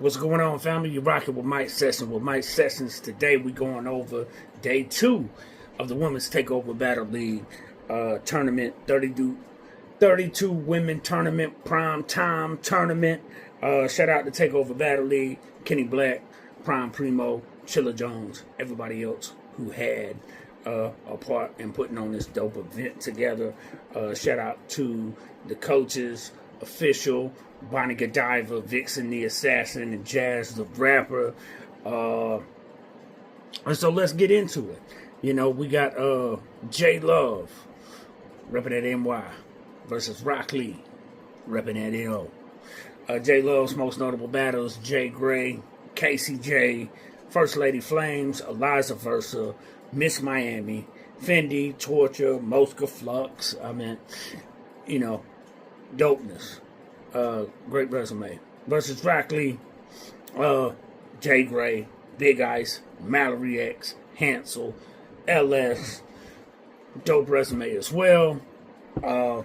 What's going on, family? You're rocking with Mike Sessions. With Mike Sessions, today we're going over day 2 of the Women's Takeover Battle League tournament. 32 women tournament, prime time tournament. Shout out to Takeover Battle League, Kenny Black, Prime Primo, Chilla Jones, everybody else who had a part in putting on this dope event together. Shout out to the coaches, Official, Bonnie Godiva, Vixen the Assassin, and Jazz the Rapper. And so let's get into it. You know, we got J Love, repping at NY, versus Rock Lee, repping at NO. J Love's most notable battles: Jay Gray, Casey J, First Lady Flames, Eliza Versa, Miss Miami, Fendi, Torture, Mosca Flux. I mean, you know, dopeness. Great resume. Versus Rock Lee, Jay Gray, Big Ice, Mallory X, Hansel, LS. Dope resume as well. You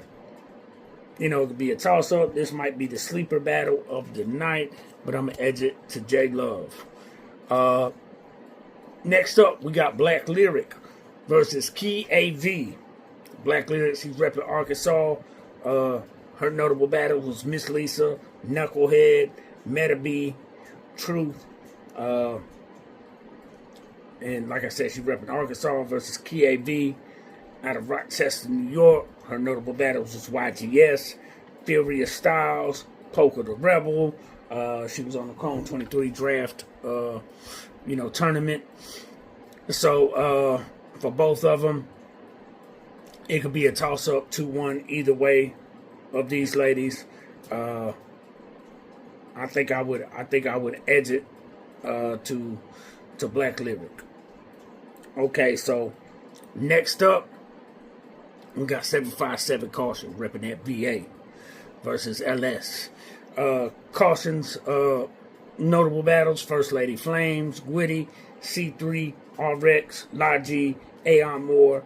know, it could be a toss-up. This might be the sleeper battle of the night, but I'm going to edge it to J Love. Next up, we got Black Lyric versus Key AV. Black Lyric, she's repping Arkansas. Her notable battles was Miss Lisa, Knucklehead, Meta B, Truth. And like I said, she's repping Arkansas versus Key AV out of Rochester, New York. Her notable battles was YGS, Furious Styles, Poker the Rebel. She was on the Chrome 23 draft, tournament. So, for both of them, it could be a toss-up 2-1 either way of these ladies. I think I would edge it to Black Lyric. Okay, so next up, we got 757 Caution repping that VA versus LS. Caution's notable battles: First Lady Flames, Gwitty, C3, RX, Logi, Aon Moore,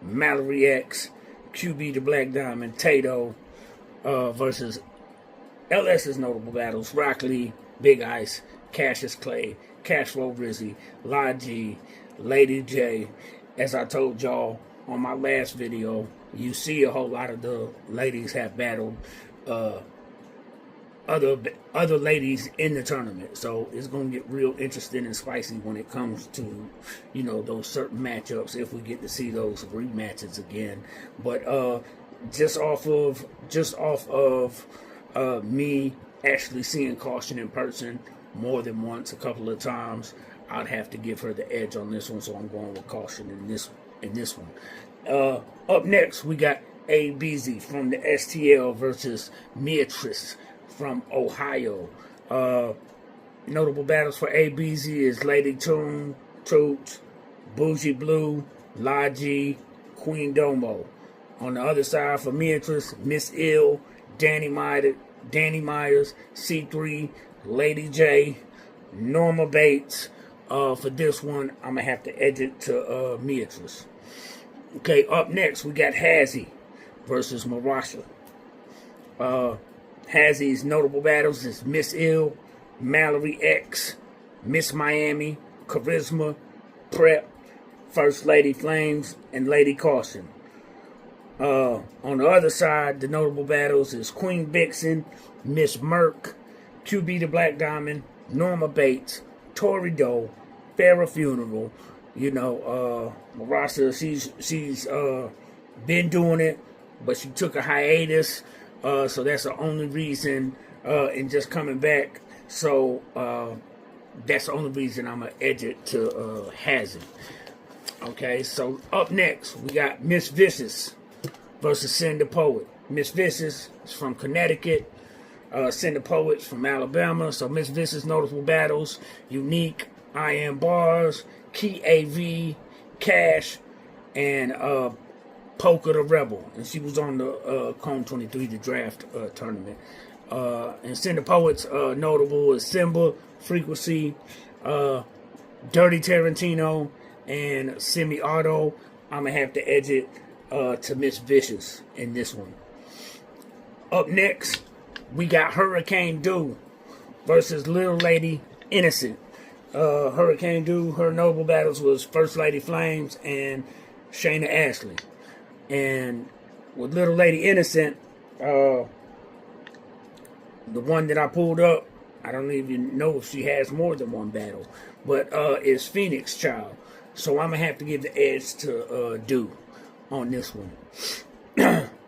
Mallory X, QB the Black Diamond, Tato, versus LS's notable battles: Rock Lee, Big Ice, Cassius Clay, Cashflow Rizzy, Logi, Lady J. As I told y'all on my last video, you see a whole lot of the ladies have battled other ladies in the tournament, so it's gonna get real interesting and spicy when it comes to, you know, those certain matchups, if we get to see those rematches again. But just off of me actually seeing Caution in person more than once, a couple of times, I'd have to give her the edge on this one, so I'm going with Caution in this one. Up next, we got ABZ from the STL versus Beatrice from Ohio. Notable battles for ABZ is Lady Tune, Toots, Bougie Blue, Logi, Queen Domo. On the other side for Beatrice, Miss Ill, Danny Myers, C3, Lady J, Norma Bates. For this one, I'm going to have to edge it to Beatrice. Okay, up next, we got Hazzy versus Marasha. Hazzy's notable battles is Miss Ill, Mallory X, Miss Miami, Charisma, Prep, First Lady Flames, and Lady Caution. On the other side, the notable battles is Queen Vixen, Miss Merck, QB the Black Diamond, Norma Bates, Tori Doe, Farrah Funeral. You know, Marasha, she's been doing it, but she took a hiatus, so that's the only reason in just coming back. So that's the only reason I'm gonna edge it to Hazard. Okay, so up next we got Miss Vicious versus Send the Poet. Miss Vicious is from Connecticut. Send the Poet's from Alabama. So Miss Vicious notable battles: Unique, I Am Bars, Key AV, Cash, and Poker the Rebel. And she was on the Chrome 23, the draft tournament. And Send the Poet's notable is Simba, Frequency, Dirty Tarantino, and Semi-Auto. I'm going to have to edge it to Miss Vicious in this one. Up next, we got Hurricane Dew versus Little Lady Innocent. Hurricane Dew, her noble battles was First Lady Flames and Shayna Ashley. And with Little Lady Innocent, the one that I pulled up, I don't even know if she has more than one battle, but is Phoenix Child. So I'm going to have to give the edge to Dew on this one.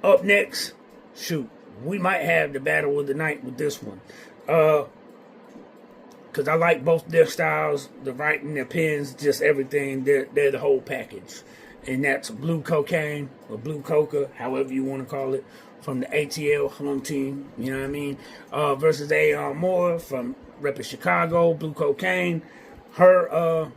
Up next, shoot, we might have the battle of the night with this one. Because I like both their styles, the writing, their pens, just everything. They're the whole package. And that's Blue Cocaine, or Blue Coca, however you want to call it, from the ATL home team, you know what I mean? Versus A.R. Moore from Reppin' Chicago, Blue Cocaine. Her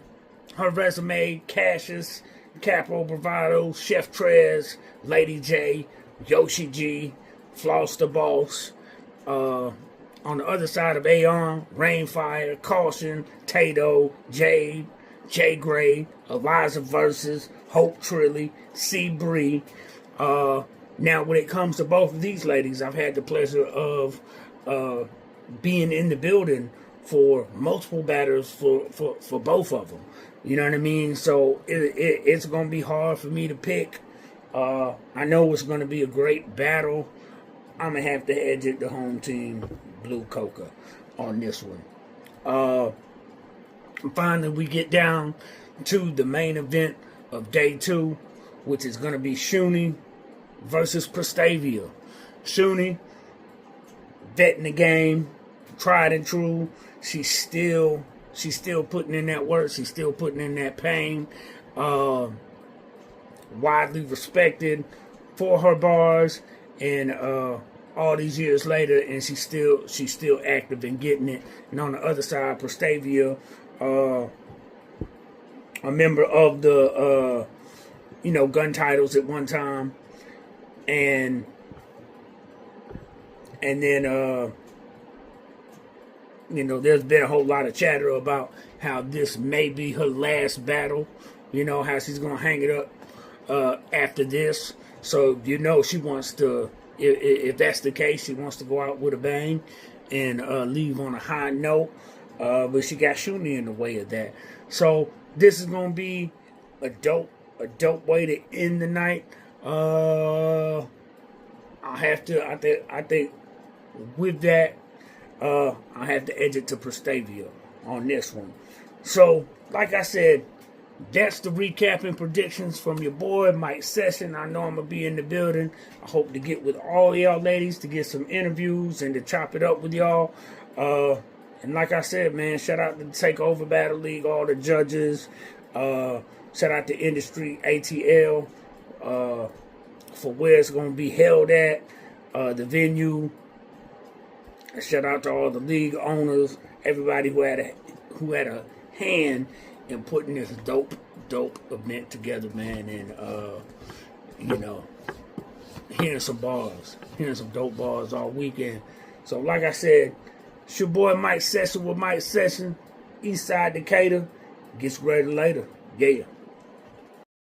resume, Cassius, Capo Bravado, Chef Trez, Lady J, Yoshi G, Floss the Boss. On the other side of A.R., Rainfire, Caution, Tato, Jade, Jay Gray, Eliza Versus, Hope Trilly, C. Bree. Now, when it comes to both of these ladies, I've had the pleasure of being in the building for multiple battles for both of them. You know what I mean? So it's going to be hard for me to pick. I know it's going to be a great battle. I'm going to have to edge it the home team, Blue Coca, on this one. Finally, we get down to the main event of day 2, which is going to be Shuni versus Prestavia. Shuni, vet in the game, tried and true. She's still putting in that work. She's still putting in that pain. Widely respected for her bars, and all these years later, and she's still active and getting it. And on the other side, Prestavia, a member of the gun titles at one time, and then there's been a whole lot of chatter about how this may be her last battle. How she's gonna hang it up after this. So she wants to. If that's the case, she wants to go out with a bang and leave on a high note. But she got Shuni in the way of that. So this is gonna be a dope way to end the night. I think with that, I have to edge it to Prestavia on this one. So, like I said, that's the recap and predictions from your boy, Mike Session. I know I'm going to be in the building. I hope to get with all y'all ladies to get some interviews and to chop it up with y'all. And like I said, man, shout out to the Takeover Battle League, all the judges. Shout out to Industry ATL for where it's going to be held at, the venue. Shout out to all the league owners, everybody who had a hand in putting this dope event together, man. And hearing some dope bars all weekend. So like I said, it's your boy Mike Session with Mike Session, Eastside Decatur. Gets ready later. Yeah.